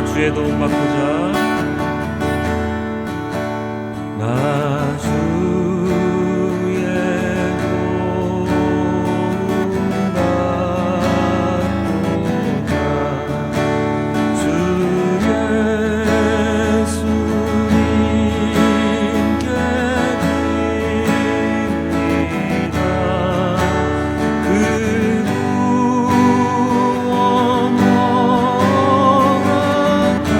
주의 도움 받고자 나 주의 도움 받고자 주 예수님께 드립니다. 그 구원 원하다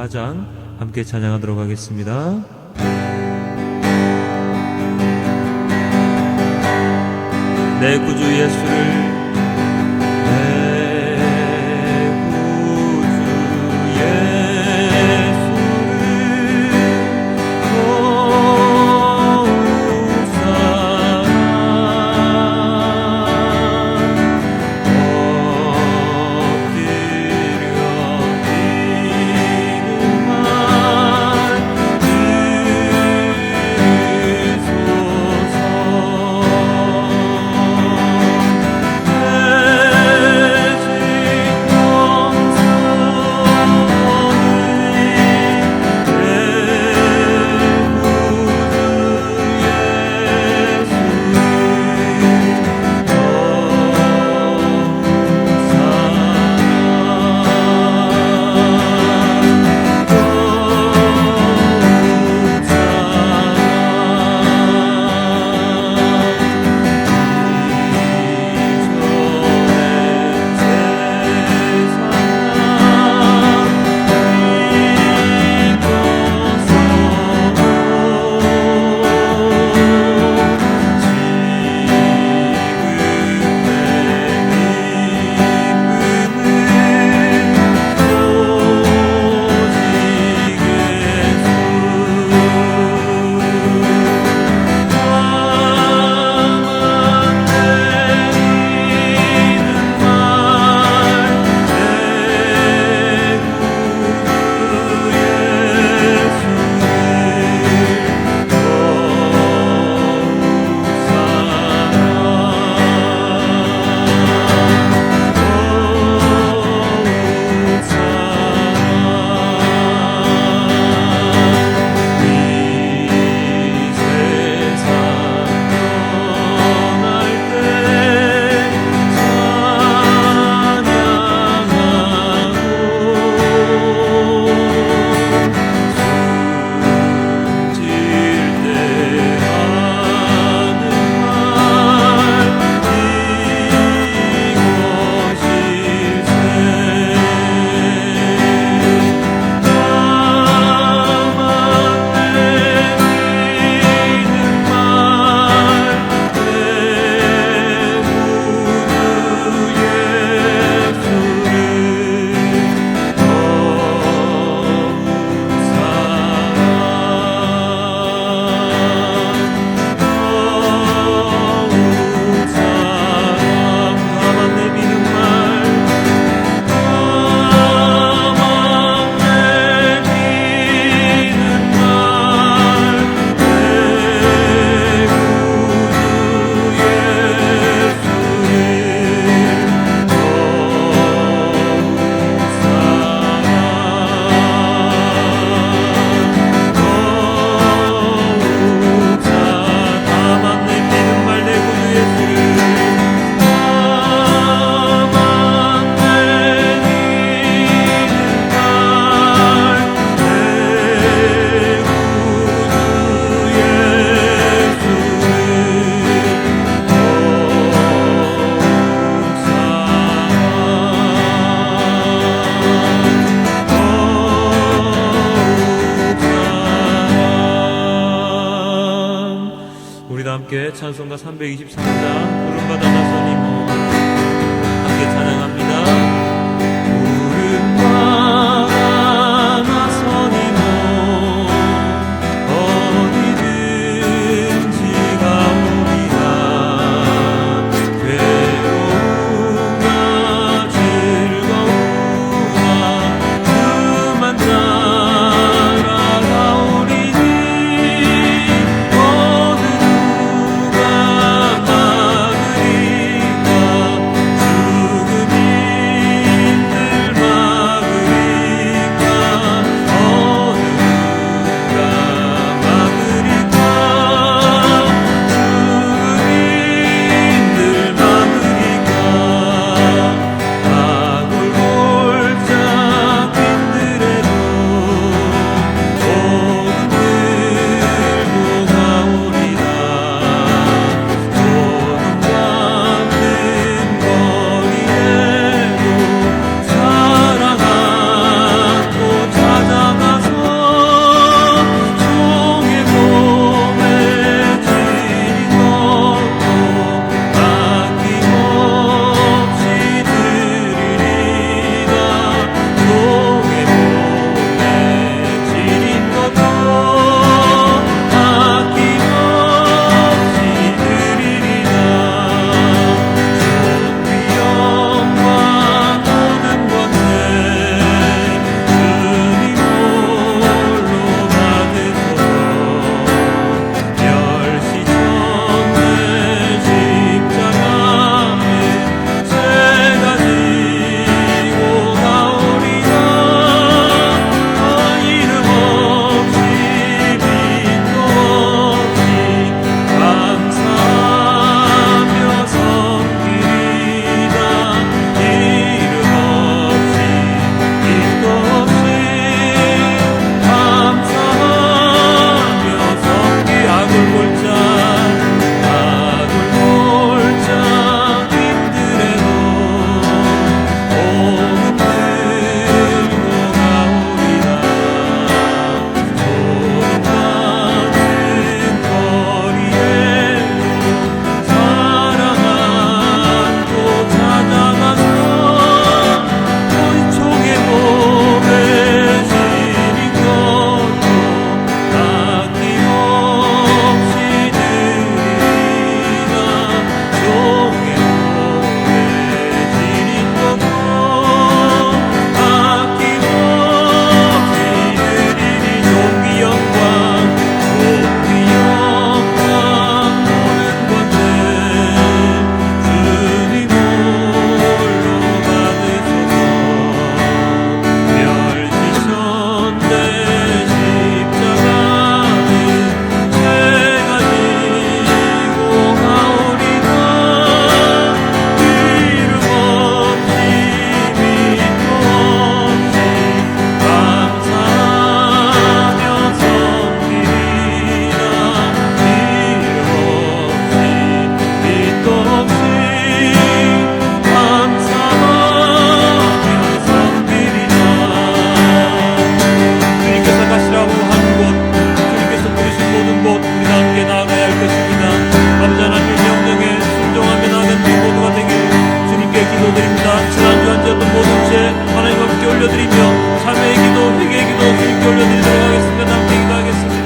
54장 함께 찬양하도록 하겠습니다. 내 구주 예수를 함께 찬송가 323장 부름받아 나서니모 함께 찬양합니다. 부름받아 나서니모 어디든지 가오리라. 괴로우나 즐거우나 그만 따라가오리니 어느 누가 기도드립니다. 지난주 앉았던 모든 죄 하나님 앞에 올려드리며 참회의 기도, 회개의 기도 주님께 올려드리도록 하겠습니다. 함께 기도하겠습니다.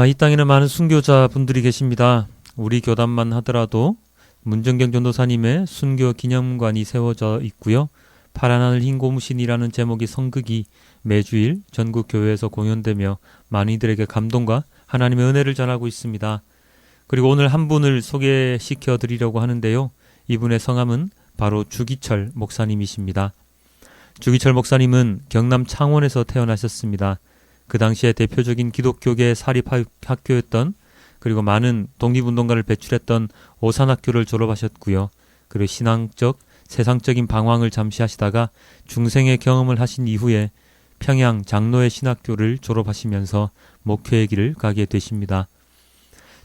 이 땅에는 많은 순교자분들이 계십니다. 우리 교단만 하더라도 문정경 전도사님의 순교 기념관이 세워져 있고요. 파란 하늘 흰 고무신이라는 제목의 성극이 매주일 전국 교회에서 공연되며 많은 이들에게 감동과 하나님의 은혜를 전하고 있습니다. 그리고 오늘 한 분을 소개시켜 드리려고 하는데요. 이분의 성함은 바로 주기철 목사님이십니다. 주기철 목사님은 경남 창원에서 태어나셨습니다. 그 당시에 대표적인 기독교계 사립학교였던, 그리고 많은 독립운동가를 배출했던 오산학교를 졸업하셨고요. 그리고 신앙적, 세상적인 방황을 잠시 하시다가 중생의 경험을 하신 이후에 평양 장로의 신학교를 졸업하시면서 목회의 길을 가게 되십니다.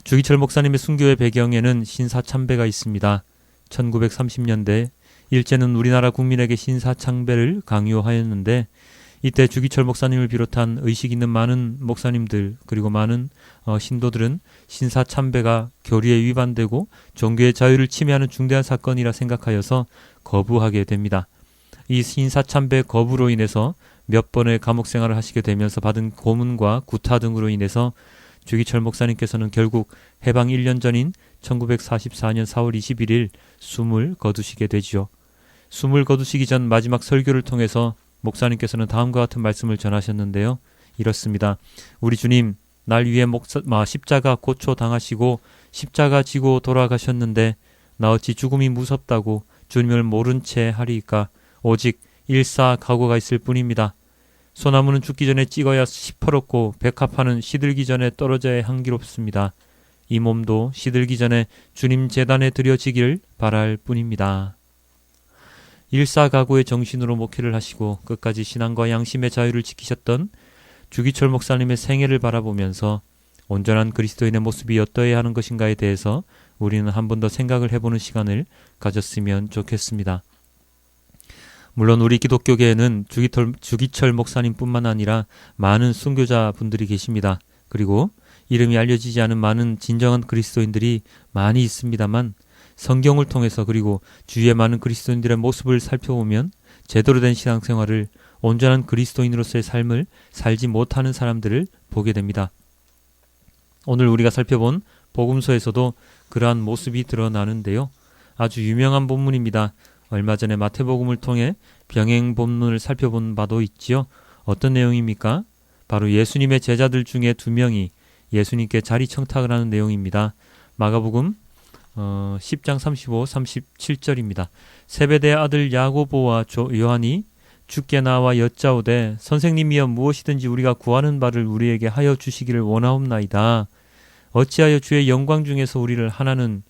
주기철 목사님의 순교의 배경에는 신사참배가 있습니다. 1930년대 일제는 우리나라 국민에게 신사참배를 강요하였는데, 이때 주기철 목사님을 비롯한 의식 있는 많은 목사님들, 그리고 많은 신도들은 신사참배가 교리에 위반되고 종교의 자유를 침해하는 중대한 사건이라 생각하여서 거부하게 됩니다. 이 신사참배 거부로 인해서 몇 번의 감옥 생활을 하시게 되면서 받은 고문과 구타 등으로 인해서 주기철 목사님께서는 결국 해방 1년 전인 1944년 4월 21일 숨을 거두시게 되지요. 숨을 거두시기 전 마지막 설교를 통해서 목사님께서는 다음과 같은 말씀을 전하셨는데요. 이렇습니다. 우리 주님, 날 위해 십자가 고초 당하시고 십자가 지고 돌아가셨는데 나 어찌 죽음이 무섭다고 주님을 모른 채 하리이까. 오직 일사각오가 있을 뿐입니다. 소나무는 죽기 전에 찍어야 시퍼렇고 백합화는 시들기 전에 떨어져야 향기롭습니다. 이 몸도 시들기 전에 주님 제단에 드려지기를 바랄 뿐입니다. 일사각오의 정신으로 목회를 하시고 끝까지 신앙과 양심의 자유를 지키셨던 주기철 목사님의 생애를 바라보면서 온전한 그리스도인의 모습이 어떠해야 하는 것인가에 대해서 우리는 한 번 더 생각을 해보는 시간을 가졌으면 좋겠습니다. 물론 우리 기독교계에는 주기철 목사님뿐만 아니라 많은 순교자분들이 계십니다. 그리고 이름이 알려지지 않은 많은 진정한 그리스도인들이 많이 있습니다만, 성경을 통해서 그리고 주위의 많은 그리스도인들의 모습을 살펴보면 제대로 된 신앙생활을, 온전한 그리스도인으로서의 삶을 살지 못하는 사람들을 보게 됩니다. 오늘 우리가 살펴본 복음서에서도 그러한 모습이 드러나는데요. 아주 유명한 본문입니다. 얼마 전에 마태복음을 통해 병행 본문을 살펴본 바도 있지요. 어떤 내용입니까? 바로 예수님의 제자들 중에 2명이 예수님께 자리 청탁을 하는 내용입니다. 마가복음 10장 35, 37절입니다. 세베대의 아들 야고보와 요한이 주께 나와 여짜오되 선생님이여 무엇이든지 우리가 구하는 바를 우리에게 하여 주시기를 원하옵나이다. 어찌하여 주의 영광 중에서 우리를 하나는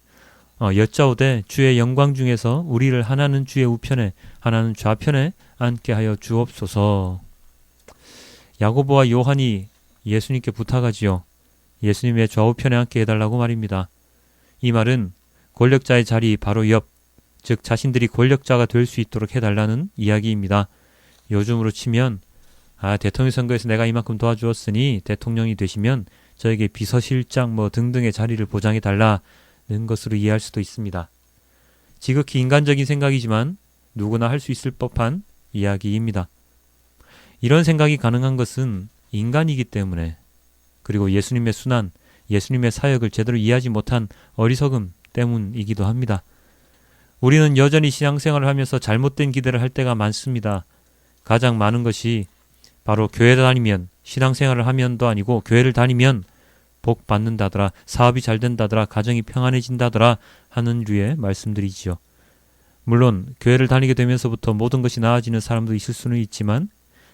여짜오되 주의 영광 중에서 우리를 하나는 주의 우편에 하나는 좌편에 앉게 하여 주옵소서. 야고보와 요한이 예수님께 부탁하지요. 예수님의 좌우편에 앉게 해달라고 말입니다. 이 말은 권력자의 자리 바로 옆, 즉 자신들이 권력자가 될 수 있도록 해달라는 이야기입니다. 요즘으로 치면 대통령 선거에서 내가 이만큼 도와주었으니 대통령이 되시면 저에게 비서실장 등등의 자리를 보장해달라 는 것으로 이해할 수도 있습니다. 지극히 인간적인 생각이지만 누구나 할 수 있을 법한 이야기입니다. 이런 생각이 가능한 것은 인간이기 때문에, 그리고 예수님의 순환, 예수님의 사역을 제대로 이해하지 못한 어리석음 때문이기도 합니다. 우리는 여전히 신앙생활을 하면서 잘못된 기대를 할 때가 많습니다. 가장 많은 것이 바로 교회 다니면, 신앙생활을 하면도 아니고 교회를 다니면 복 받는다더라, 사업이 잘 된다더라, 가정이 평안해진다더라 하는 류의 말씀들이지요. 물론 교회를 다니게 되면서부터 모든 것이 나아지는 사람도 있을 수는 있지만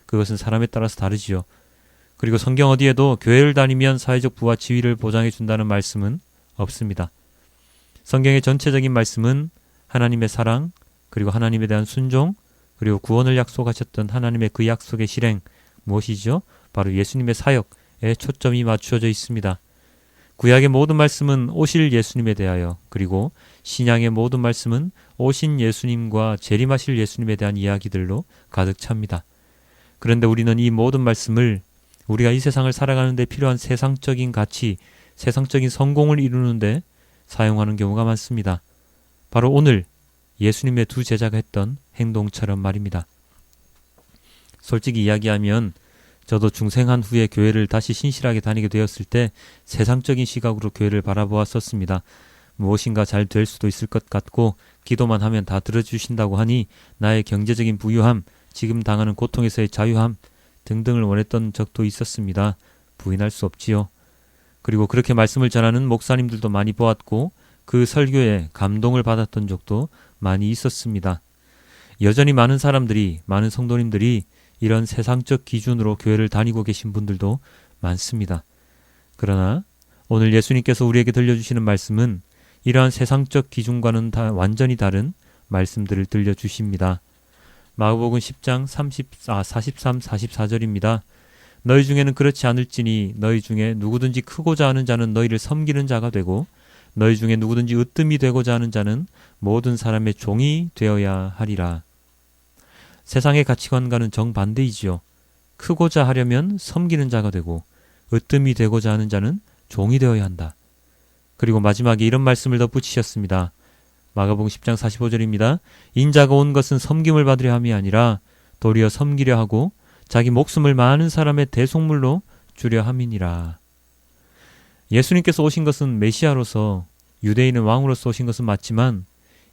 그것은 사람에 따라서 다르지요. 그리고 성경 어디에도 교회를 다니면 사회적 부와 지위를 보장해 준다는 말씀은 없습니다. 성경의 전체적인 말씀은 하나님의 사랑, 그리고 하나님에 대한 순종, 그리고 구원을 약속하셨던 하나님의 그 약속의 실행, 무엇이죠? 바로 예수님의 사역에 초점이 맞추어져 있습니다. 구약의 모든 말씀은 오실 예수님에 대하여, 그리고 신약의 모든 말씀은 오신 예수님과 재림하실 예수님에 대한 이야기들로 가득 찹니다. 그런데 우리는 이 모든 말씀을 우리가 이 세상을 살아가는 데 필요한 세상적인 가치, 세상적인 성공을 이루는 데 사용하는 경우가 많습니다. 바로 오늘 예수님의 두 제자가 했던 행동처럼 말입니다. 솔직히 이야기하면 저도 중생한 후에 교회를 다시 신실하게 다니게 되었을 때 세상적인 시각으로 교회를 바라보았었습니다. 무엇인가 잘 될 수도 있을 것 같고 기도만 하면 다 들어주신다고 하니 나의 경제적인 부유함, 지금 당하는 고통에서의 자유함 등등을 원했던 적도 있었습니다. 부인할 수 없지요. 그리고 그렇게 말씀을 전하는 목사님들도 많이 보았고 그 설교에 감동을 받았던 적도 많이 있었습니다. 여전히 많은 사람들이, 많은 성도님들이 이런 세상적 기준으로 교회를 다니고 계신 분들도 많습니다. 그러나 오늘 예수님께서 우리에게 들려주시는 말씀은 이러한 세상적 기준과는 완전히 다른 말씀들을 들려주십니다. 마가복음 10장 43, 44절입니다. 너희 중에는 그렇지 않을지니 너희 중에 누구든지 크고자 하는 자는 너희를 섬기는 자가 되고 너희 중에 누구든지 으뜸이 되고자 하는 자는 모든 사람의 종이 되어야 하리라. 세상의 가치관과는 정반대이지요. 크고자 하려면 섬기는 자가 되고 으뜸이 되고자 하는 자는 종이 되어야 한다. 그리고 마지막에 이런 말씀을 덧붙이셨습니다. 마가복음 10장 45절입니다. 인자가 온 것은 섬김을 받으려 함이 아니라 도리어 섬기려 하고 자기 목숨을 많은 사람의 대속물로 주려 함이니라. 예수님께서 오신 것은 메시아로서 유대인의 왕으로서 오신 것은 맞지만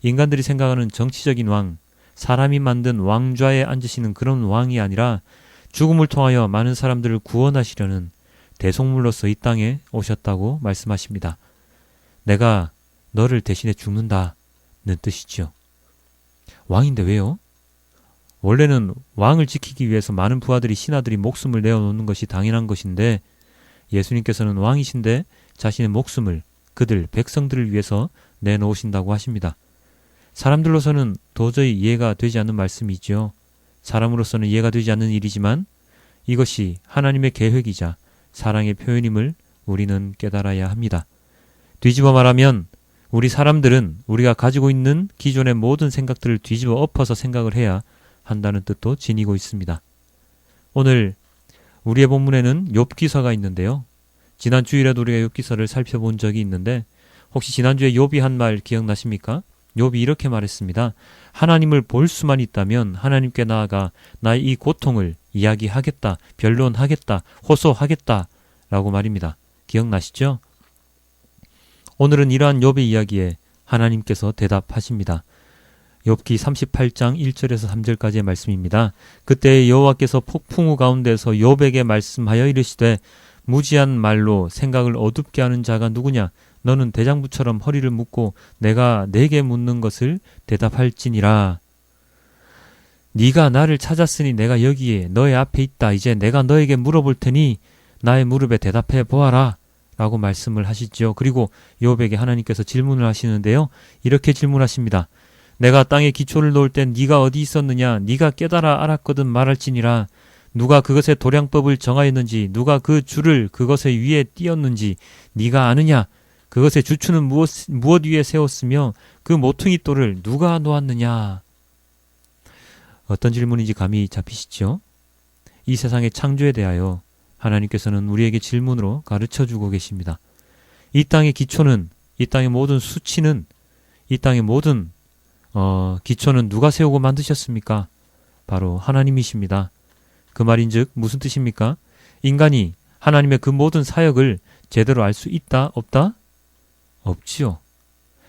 인간들이 생각하는 정치적인 왕, 사람이 만든 왕좌에 앉으시는 그런 왕이 아니라 죽음을 통하여 많은 사람들을 구원하시려는 대속물로서 이 땅에 오셨다고 말씀하십니다. 내가 너를 대신해 죽는다는 뜻이죠. 왕인데 왜요? 원래는 왕을 지키기 위해서 많은 부하들이, 신하들이 목숨을 내어놓는 것이 당연한 것인데 예수님께서는 왕이신데 자신의 목숨을 그들, 백성들을 위해서 내놓으신다고 하십니다. 사람들로서는 도저히 이해가 되지 않는 말씀이지요. 사람으로서는 이해가 되지 않는 일이지만 이것이 하나님의 계획이자 사랑의 표현임을 우리는 깨달아야 합니다. 뒤집어 말하면 우리 사람들은 우리가 가지고 있는 기존의 모든 생각들을 뒤집어 엎어서 생각을 해야 한다는 뜻도 지니고 있습니다. 오늘 우리의 본문에는 욥기서가 있는데요. 지난 주일에도 우리가 욥기서를 살펴본 적이 있는데 혹시 지난주에 욥이 한 말 기억나십니까? 욥이 이렇게 말했습니다. 하나님을 볼 수만 있다면 하나님께 나아가 나의 이 고통을 이야기하겠다, 변론하겠다, 호소하겠다 라고 말입니다. 기억나시죠? 오늘은 이러한 욥의 이야기에 하나님께서 대답하십니다. 욥기 38장 1절에서 3절까지의 말씀입니다. 그때 여호와께서 폭풍우 가운데서 욥에게 말씀하여 이르시되 무지한 말로 생각을 어둡게 하는 자가 누구냐? 너는 대장부처럼 허리를 묶고 내가 내게 묻는 것을 대답할지니라. 네가 나를 찾았으니 내가 여기에 너의 앞에 있다. 이제 내가 너에게 물어볼 테니 나의 무릎에 대답해 보아라. 라고 말씀을 하시죠. 그리고 욥에게 하나님께서 질문을 하시는데요. 이렇게 질문하십니다. 내가 땅에 기초를 놓을 땐 네가 어디 있었느냐? 네가 깨달아 알았거든 말할지니라. 누가 그것의 도량법을 정하였는지, 누가 그 줄을 그것의 위에 띄었는지 네가 아느냐? 그것의 주추는 무엇 위에 세웠으며 그 모퉁이 돌을 누가 놓았느냐? 어떤 질문인지 감이 잡히시죠? 이 세상의 창조에 대하여 하나님께서는 우리에게 질문으로 가르쳐주고 계십니다. 이 땅의 기초는, 이 땅의 모든 수치는, 이 땅의 모든 기초는 누가 세우고 만드셨습니까? 바로 하나님이십니다. 그 말인즉 무슨 뜻입니까? 인간이 하나님의 그 모든 사역을 제대로 알 수 있다, 없다? 없지요.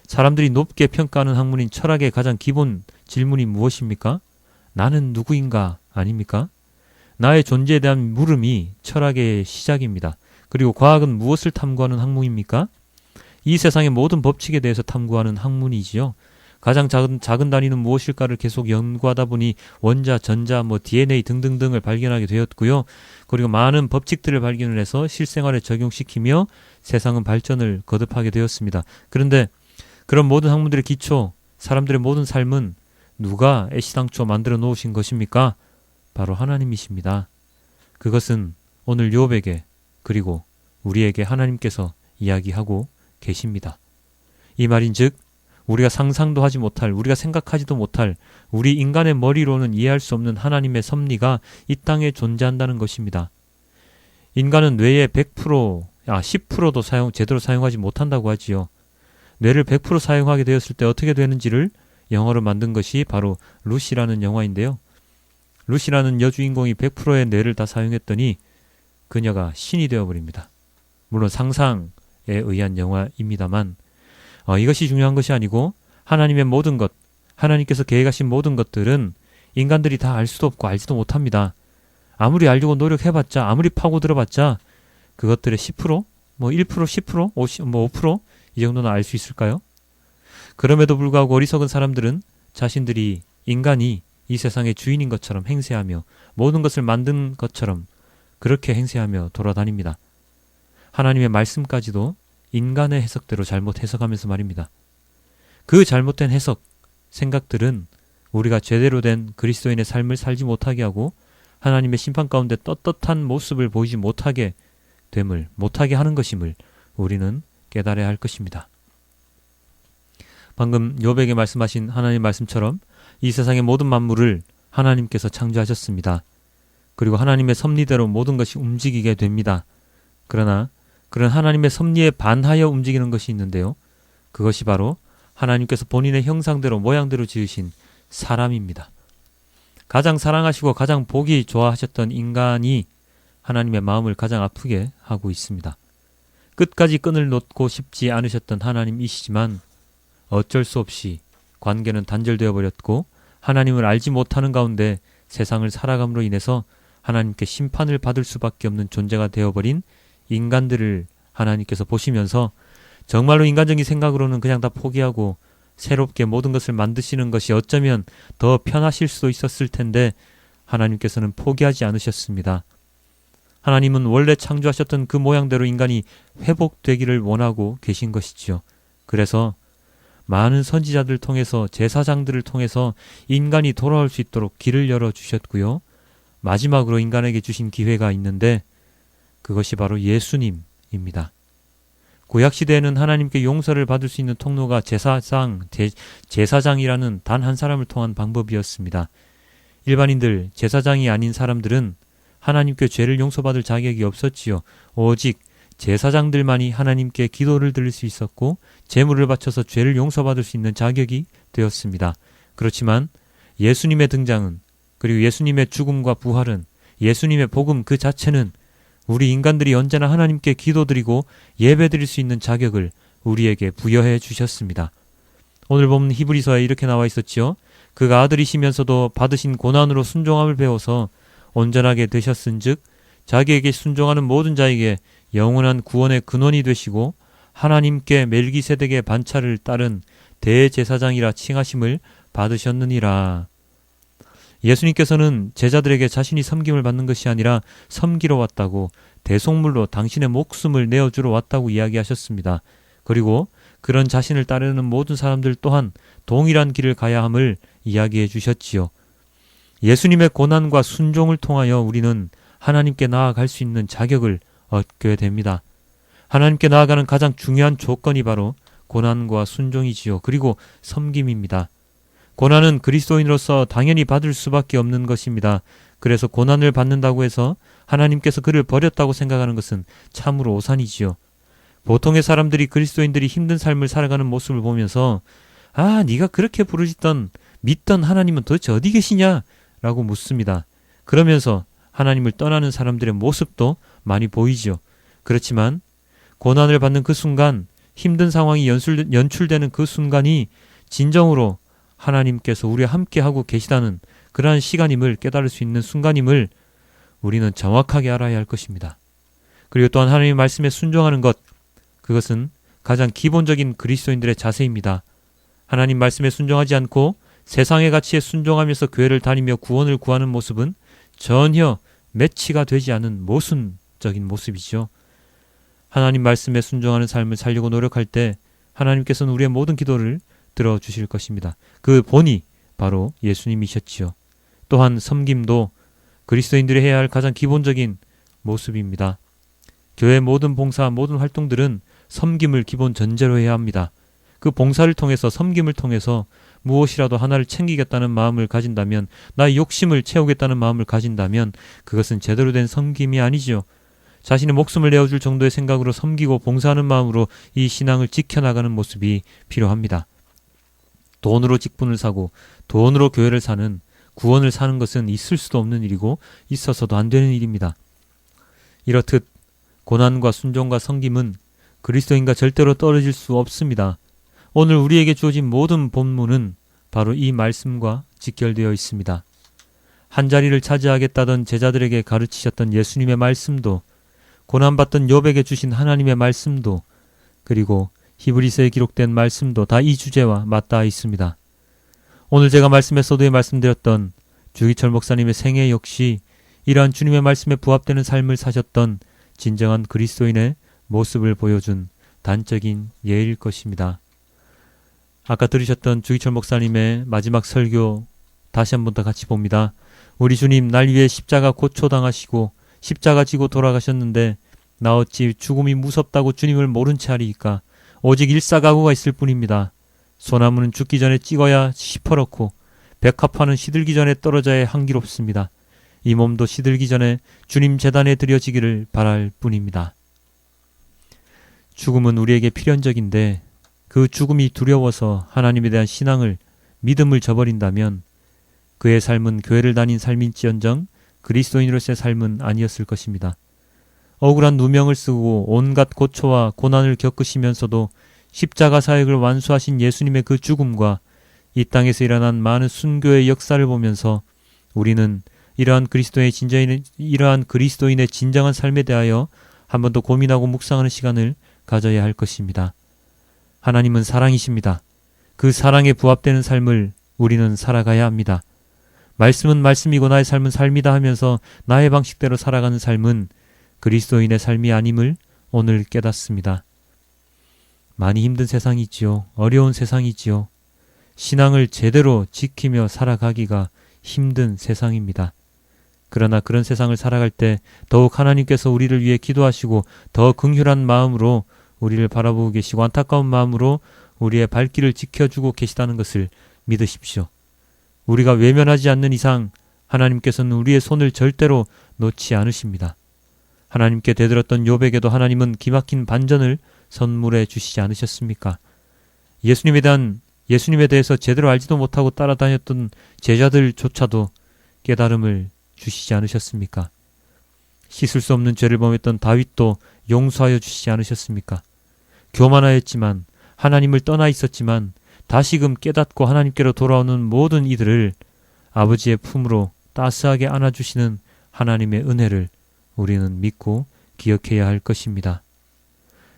사람들이 높게 평가하는 학문인 철학의 가장 기본 질문이 무엇입니까? 나는 누구인가 아닙니까? 나의 존재에 대한 물음이 철학의 시작입니다. 그리고 과학은 무엇을 탐구하는 학문입니까? 이 세상의 모든 법칙에 대해서 탐구하는 학문이지요. 가장 작은 단위는 무엇일까를 계속 연구하다 보니 원자, 전자, DNA 등등등을 발견하게 되었고요. 그리고 많은 법칙들을 발견을 해서 실생활에 적용시키며 세상은 발전을 거듭하게 되었습니다. 그런데 그런 모든 학문들의 기초, 사람들의 모든 삶은 누가 애시당초 만들어 놓으신 것입니까? 바로 하나님이십니다. 그것은 오늘 욥에게 그리고 우리에게 하나님께서 이야기하고 계십니다. 이 말인즉 우리가 상상도 하지 못할, 우리가 생각하지도 못할, 우리 인간의 머리로는 이해할 수 없는 하나님의 섭리가 이 땅에 존재한다는 것입니다. 인간은 뇌의 10%도 제대로 사용하지 못한다고 하지요. 뇌를 100% 사용하게 되었을 때 어떻게 되는지를 영화로 만든 것이 바로 루시라는 영화인데요. 루시라는 여주인공이 100%의 뇌를 다 사용했더니 그녀가 신이 되어버립니다. 물론 상상에 의한 영화입니다만 이것이 중요한 것이 아니고 하나님의 모든 것, 하나님께서 계획하신 모든 것들은 인간들이 다 알 수도 없고 알지도 못합니다. 아무리 알려고 노력해봤자, 아무리 파고들어봤자 그것들의 10%, 1%, 10%, 5%, 이 정도는 알 수 있을까요? 그럼에도 불구하고 어리석은 사람들은 자신들이 인간이 이 세상의 주인인 것처럼 행세하며 모든 것을 만든 것처럼 그렇게 행세하며 돌아다닙니다. 하나님의 말씀까지도 인간의 해석대로 잘못 해석하면서 말입니다. 그 잘못된 해석, 생각들은 우리가 제대로 된 그리스도인의 삶을 살지 못하게 하고 하나님의 심판 가운데 떳떳한 모습을 보이지 못하게 하는 것임을 우리는 깨달아야 할 것입니다. 방금 욥에게 말씀하신 하나님의 말씀처럼 이 세상의 모든 만물을 하나님께서 창조하셨습니다. 그리고 하나님의 섭리대로 모든 것이 움직이게 됩니다. 그러나 그런 하나님의 섭리에 반하여 움직이는 것이 있는데요. 그것이 바로 하나님께서 본인의 형상대로 모양대로 지으신 사람입니다. 가장 사랑하시고 가장 보기 좋아하셨던 인간이 하나님의 마음을 가장 아프게 하고 있습니다. 끝까지 끈을 놓고 싶지 않으셨던 하나님이시지만 어쩔 수 없이 관계는 단절되어 버렸고 하나님을 알지 못하는 가운데 세상을 살아감으로 인해서 하나님께 심판을 받을 수밖에 없는 존재가 되어버린 인간들을 하나님께서 보시면서 정말로 인간적인 생각으로는 그냥 다 포기하고 새롭게 모든 것을 만드시는 것이 어쩌면 더 편하실 수도 있었을 텐데 하나님께서는 포기하지 않으셨습니다. 하나님은 원래 창조하셨던 그 모양대로 인간이 회복되기를 원하고 계신 것이지요. 그래서 많은 선지자들을 통해서 제사장들을 통해서 인간이 돌아올 수 있도록 길을 열어주셨고요. 마지막으로 인간에게 주신 기회가 있는데 그것이 바로 예수님입니다. 구약시대에는 하나님께 용서를 받을 수 있는 통로가 제사장이라는 단 한 사람을 통한 방법이었습니다. 일반인들, 제사장이 아닌 사람들은 하나님께 죄를 용서받을 자격이 없었지요. 오직 제사장들만이 하나님께 기도를 드릴 수 있었고 제물을 바쳐서 죄를 용서받을 수 있는 자격이 되었습니다. 그렇지만 예수님의 등장은, 그리고 예수님의 죽음과 부활은, 예수님의 복음 그 자체는 우리 인간들이 언제나 하나님께 기도드리고 예배드릴 수 있는 자격을 우리에게 부여해 주셨습니다. 오늘 보면 히브리서에 이렇게 나와 있었지요. 그가 아들이시면서도 받으신 고난으로 순종함을 배워서 온전하게 되셨은즉 자기에게 순종하는 모든 자에게 영원한 구원의 근원이 되시고 하나님께 멜기세덱의 반차를 따른 대제사장이라 칭하심을 받으셨느니라. 예수님께서는 제자들에게 자신이 섬김을 받는 것이 아니라 섬기러 왔다고, 대속물로 당신의 목숨을 내어주러 왔다고 이야기하셨습니다. 그리고 그런 자신을 따르는 모든 사람들 또한 동일한 길을 가야 함을 이야기해 주셨지요. 예수님의 고난과 순종을 통하여 우리는 하나님께 나아갈 수 있는 자격을 얻게 됩니다. 하나님께 나아가는 가장 중요한 조건이 바로 고난과 순종이지요. 그리고 섬김입니다. 고난은 그리스도인으로서 당연히 받을 수밖에 없는 것입니다. 그래서 고난을 받는다고 해서 하나님께서 그를 버렸다고 생각하는 것은 참으로 오산이지요. 보통의 사람들이 그리스도인들이 힘든 삶을 살아가는 모습을 보면서 네가 그렇게 부르짖던 믿던 하나님은 도대체 어디 계시냐? 라고 묻습니다. 그러면서 하나님을 떠나는 사람들의 모습도 많이 보이죠. 그렇지만 고난을 받는 그 순간, 힘든 상황이 연출되는 그 순간이 진정으로 하나님께서 우리와 함께하고 계시다는 그러한 시간임을 깨달을 수 있는 순간임을 우리는 정확하게 알아야 할 것입니다. 그리고 또한 하나님의 말씀에 순종하는 것, 그것은 가장 기본적인 그리스도인들의 자세입니다. 하나님 말씀에 순종하지 않고 세상의 가치에 순종하면서 교회를 다니며 구원을 구하는 모습은 전혀 매치가 되지 않은 모순적인 모습이죠. 하나님 말씀에 순종하는 삶을 살려고 노력할 때 하나님께서는 우리의 모든 기도를 들어주실 것입니다. 그 본이 바로 예수님이셨지요. 또한 섬김도 그리스도인들이 해야 할 가장 기본적인 모습입니다. 교회 모든 봉사, 모든 활동들은 섬김을 기본 전제로 해야 합니다. 그 봉사를 통해서, 섬김을 통해서 무엇이라도 하나를 챙기겠다는 마음을 가진다면, 나의 욕심을 채우겠다는 마음을 가진다면 그것은 제대로 된 섬김이 아니지요. 자신의 목숨을 내어줄 정도의 생각으로 섬기고 봉사하는 마음으로 이 신앙을 지켜나가는 모습이 필요합니다. 돈으로 직분을 사고 돈으로 교회를 사는, 구원을 사는 것은 있을 수도 없는 일이고 있어서도 안 되는 일입니다. 이렇듯 고난과 순종과 섬김은 그리스도인과 절대로 떨어질 수 없습니다. 오늘 우리에게 주어진 모든 본문은 바로 이 말씀과 직결되어 있습니다. 한 자리를 차지하겠다던 제자들에게 가르치셨던 예수님의 말씀도, 고난받던 욥에게 주신 하나님의 말씀도, 그리고 히브리서에 기록된 말씀도 다 이 주제와 맞닿아 있습니다. 오늘 제가 말씀의 서두에 말씀드렸던 주기철 목사님의 생애 역시 이러한 주님의 말씀에 부합되는 삶을 사셨던 진정한 그리스도인의 모습을 보여준 단적인 예일 것입니다. 아까 들으셨던 주기철 목사님의 마지막 설교 다시 한 번 더 같이 봅니다. 우리 주님 날 위해 십자가 고초당하시고 십자가 지고 돌아가셨는데 나 어찌 죽음이 무섭다고 주님을 모른 채 하리이까. 오직 일사각오가 있을 뿐입니다. 소나무는 죽기 전에 찍어야 시퍼렇고 백합화는 시들기 전에 떨어져야 향기롭습니다. 이 몸도 시들기 전에 주님 제단에 드려지기를 바랄 뿐입니다. 죽음은 우리에게 필연적인데 그 죽음이 두려워서 하나님에 대한 신앙을, 믿음을 저버린다면 그의 삶은 교회를 다닌 삶인지언정 그리스도인으로서의 삶은 아니었을 것입니다. 억울한 누명을 쓰고 온갖 고초와 고난을 겪으시면서도 십자가 사역을 완수하신 예수님의 그 죽음과 이 땅에서 일어난 많은 순교의 역사를 보면서 우리는 이러한 그리스도인의 진정한 삶에 대하여 한 번 더 고민하고 묵상하는 시간을 가져야 할 것입니다. 하나님은 사랑이십니다. 그 사랑에 부합되는 삶을 우리는 살아가야 합니다. 말씀은 말씀이고 나의 삶은 삶이다 하면서 나의 방식대로 살아가는 삶은 그리스도인의 삶이 아님을 오늘 깨닫습니다. 많이 힘든 세상이지요. 어려운 세상이지요. 신앙을 제대로 지키며 살아가기가 힘든 세상입니다. 그러나 그런 세상을 살아갈 때 더욱 하나님께서 우리를 위해 기도하시고 더 긍휼한 마음으로 우리를 바라보고 계시고 안타까운 마음으로 우리의 발길을 지켜주고 계시다는 것을 믿으십시오. 우리가 외면하지 않는 이상 하나님께서는 우리의 손을 절대로 놓지 않으십니다. 하나님께 대들었던 욥에게도 하나님은 기막힌 반전을 선물해 주시지 않으셨습니까? 예수님에 대해서 제대로 알지도 못하고 따라다녔던 제자들조차도 깨달음을 주시지 않으셨습니까? 씻을 수 없는 죄를 범했던 다윗도 용서하여 주시지 않으셨습니까? 교만하였지만, 하나님을 떠나 있었지만 다시금 깨닫고 하나님께로 돌아오는 모든 이들을 아버지의 품으로 따스하게 안아주시는 하나님의 은혜를 우리는 믿고 기억해야 할 것입니다.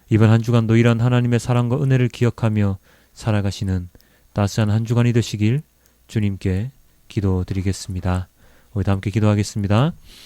이번 한 주간도 이러한 하나님의 사랑과 은혜를 기억하며 살아가시는 따스한 한 주간이 되시길 주님께 기도드리겠습니다. 우리 다 함께 기도하겠습니다.